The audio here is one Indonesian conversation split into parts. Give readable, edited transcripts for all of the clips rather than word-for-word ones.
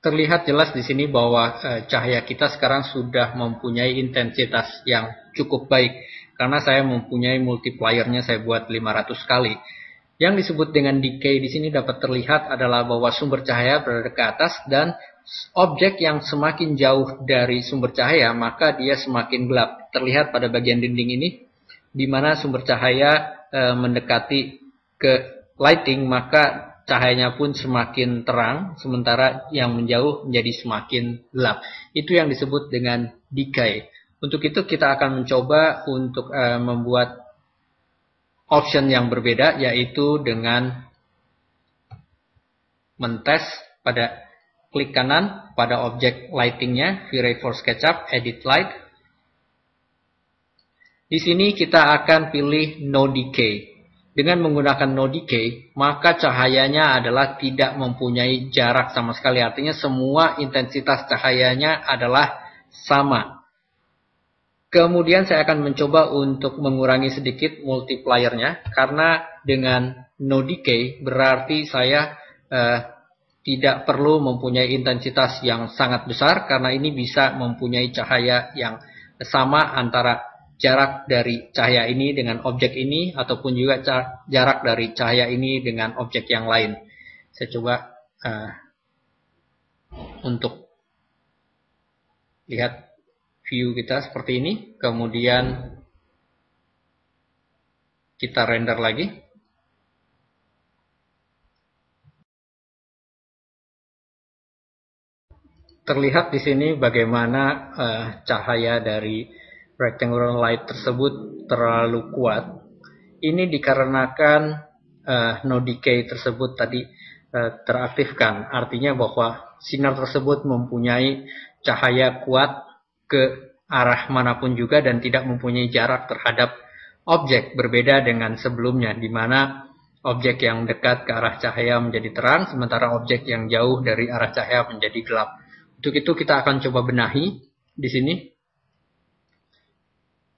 Terlihat jelas di sini bahwa cahaya kita sekarang sudah mempunyai intensitas yang cukup baik. Karena saya mempunyai multipliernya, saya buat 500 kali. Yang disebut dengan decay di sini dapat terlihat adalah bahwa sumber cahaya berada ke atas dan objek yang semakin jauh dari sumber cahaya maka dia semakin gelap. Terlihat pada bagian dinding ini di mana sumber cahaya mendekati ke lighting maka cahayanya pun semakin terang, sementara yang menjauh menjadi semakin gelap. Itu yang disebut dengan decay. Untuk itu kita akan mencoba untuk membuat option yang berbeda, yaitu dengan mentes pada klik kanan pada objek lightingnya, V-Ray for SketchUp, Edit Light. Di sini kita akan pilih No Decay. Dengan menggunakan No Decay, maka cahayanya adalah tidak mempunyai jarak sama sekali. Artinya semua intensitas cahayanya adalah sama. Kemudian saya akan mencoba untuk mengurangi sedikit multipliernya. Karena dengan No Decay berarti saya tidak perlu mempunyai intensitas yang sangat besar. Karena ini bisa mempunyai cahaya yang sama antara jarak dari cahaya ini dengan objek ini, ataupun juga jarak dari cahaya ini dengan objek yang lain. Saya coba untuk lihat view kita seperti ini, kemudian kita render lagi. Terlihat di sini bagaimana cahaya dari rectangular light tersebut terlalu kuat. Ini dikarenakan No Decay tersebut tadi teraktifkan. Artinya bahwa sinar tersebut mempunyai cahaya kuat ke arah manapun juga dan tidak mempunyai jarak terhadap objek, berbeda dengan sebelumnya di mana objek yang dekat ke arah cahaya menjadi terang, sementara objek yang jauh dari arah cahaya menjadi gelap. Untuk itu kita akan coba benahi di sini.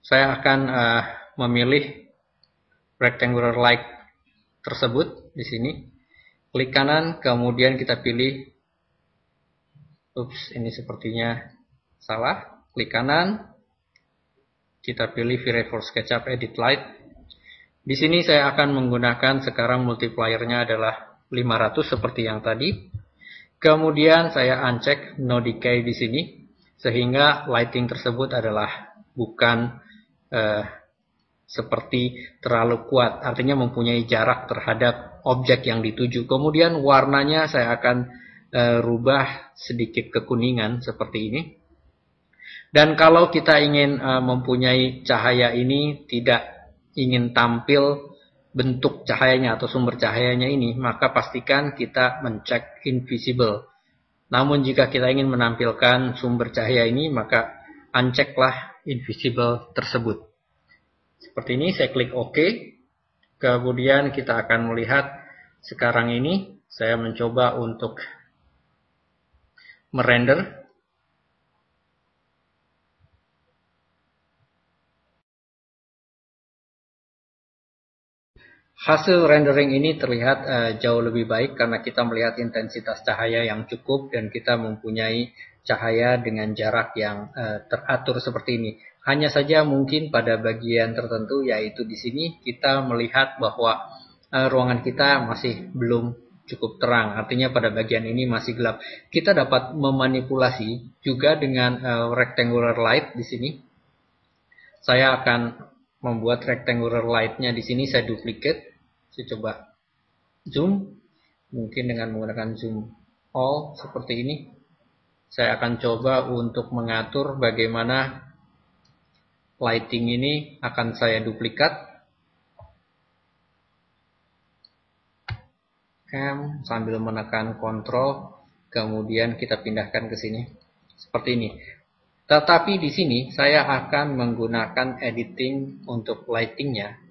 Saya akan memilih rectangular light tersebut di sini. Klik kanan, kemudian kita pilih. Ini sepertinya salah. Klik kanan, kita pilih V-Ray for SketchUp, Edit Light. Di sini saya akan menggunakan sekarang multipliernya adalah 500 seperti yang tadi. Kemudian saya uncheck No Decay di sini, sehingga lighting tersebut adalah bukan seperti terlalu kuat, artinya mempunyai jarak terhadap objek yang dituju. Kemudian warnanya saya akan rubah sedikit kekuningan seperti ini. Dan kalau kita ingin mempunyai cahaya ini tidak ingin tampil bentuk cahayanya atau sumber cahayanya ini, maka pastikan kita mencek invisible. Namun jika kita ingin menampilkan sumber cahaya ini, maka unchecklah invisible tersebut. Seperti ini, saya klik OK. Kemudian kita akan melihat sekarang ini saya mencoba untuk merender. Hasil rendering ini terlihat jauh lebih baik karena kita melihat intensitas cahaya yang cukup dan kita mempunyai cahaya dengan jarak yang teratur seperti ini. Hanya saja mungkin pada bagian tertentu, yaitu di sini kita melihat bahwa ruangan kita masih belum cukup terang. Artinya pada bagian ini masih gelap. Kita dapat memanipulasi juga dengan rectangular light di sini. Saya akan membuat rectangular light-nya di sini, saya duplicate. Saya coba zoom, mungkin dengan menggunakan zoom all seperti ini. Saya akan coba untuk mengatur bagaimana lighting ini akan saya duplikat. Sambil menekan Ctrl, kemudian kita pindahkan ke sini. Seperti ini. Tetapi di sini saya akan menggunakan editing untuk lightingnya.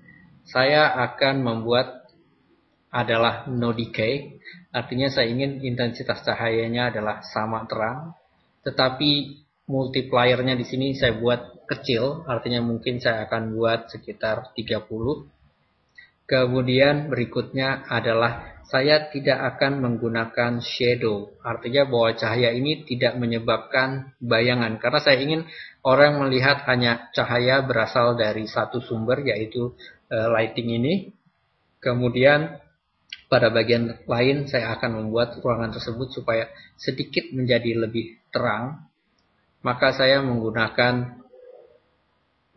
Saya akan membuat adalah No Decay. Artinya saya ingin intensitas cahayanya adalah sama terang. Tetapi multipliernya di sini saya buat kecil. Artinya mungkin saya akan buat sekitar 30. Kemudian berikutnya adalah saya tidak akan menggunakan shadow. Artinya bahwa cahaya ini tidak menyebabkan bayangan. Karena saya ingin orang melihat hanya cahaya berasal dari satu sumber, yaitu lighting ini. Kemudian pada bagian lain saya akan membuat ruangan tersebut supaya sedikit menjadi lebih terang. Maka saya menggunakan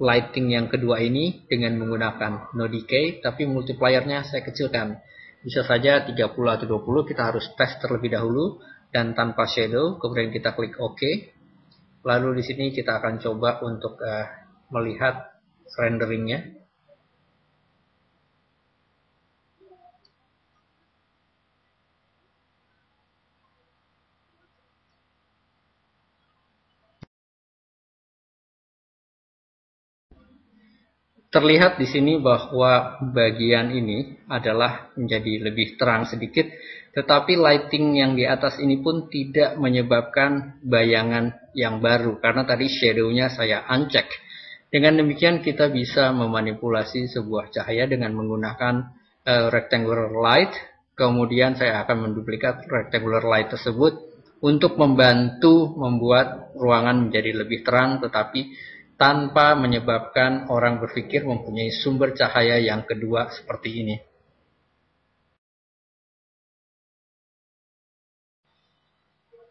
lighting yang kedua ini dengan menggunakan no decay, tapi multipliernya saya kecilkan. Bisa saja 30 atau 20, kita harus tes terlebih dahulu dan tanpa shadow, kemudian kita klik OK. Lalu di sini kita akan coba untuk melihat renderingnya. Terlihat di sini bahwa bagian ini adalah menjadi lebih terang sedikit, tetapi lighting yang di atas ini pun tidak menyebabkan bayangan yang baru, karena tadi shadow-nya saya uncheck. Dengan demikian kita bisa memanipulasi sebuah cahaya dengan menggunakan rectangular light, kemudian saya akan menduplikat rectangular light tersebut untuk membantu membuat ruangan menjadi lebih terang, tetapi tanpa menyebabkan orang berpikir mempunyai sumber cahaya yang kedua seperti ini.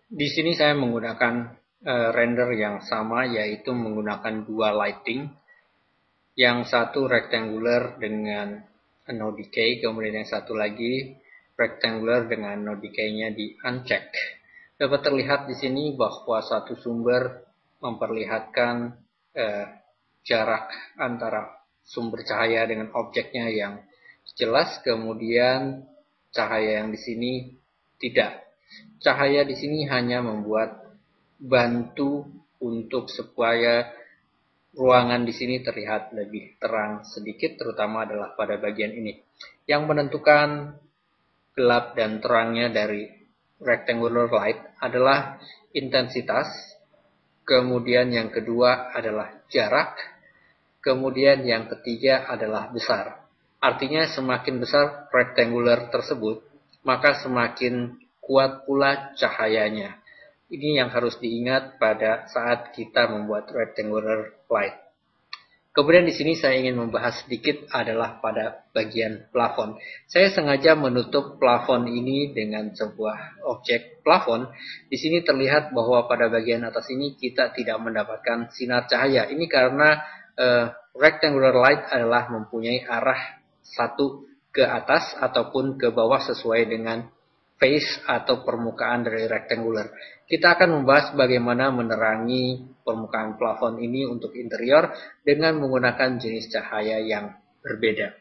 Di sini saya menggunakan render yang sama, yaitu menggunakan dua lighting. Yang satu rectangular dengan no decay, kemudian yang satu lagi rectangular dengan no decay-nya di uncheck. Dapat terlihat di sini bahwa satu sumber memperlihatkan jarak antara sumber cahaya dengan objeknya yang jelas, kemudian cahaya yang di sini tidak. Cahaya di sini hanya membuat bantu untuk supaya ruangan di sini terlihat lebih terang sedikit, terutama adalah pada bagian ini. Yang menentukan gelap dan terangnya dari rectangular light adalah intensitas. Kemudian yang kedua adalah jarak, kemudian yang ketiga adalah besar. Artinya semakin besar rectangular tersebut, maka semakin kuat pula cahayanya. Ini yang harus diingat pada saat kita membuat rectangular light. Kemudian di sini saya ingin membahas sedikit adalah pada bagian plafon. Saya sengaja menutup plafon ini dengan sebuah objek plafon. Di sini terlihat bahwa pada bagian atas ini kita tidak mendapatkan sinar cahaya. Ini karena rectangular light adalah mempunyai arah satu ke atas ataupun ke bawah sesuai dengan face atau permukaan dari rectangular. Kita akan membahas bagaimana menerangi permukaan plafon ini untuk interior dengan menggunakan jenis cahaya yang berbeda.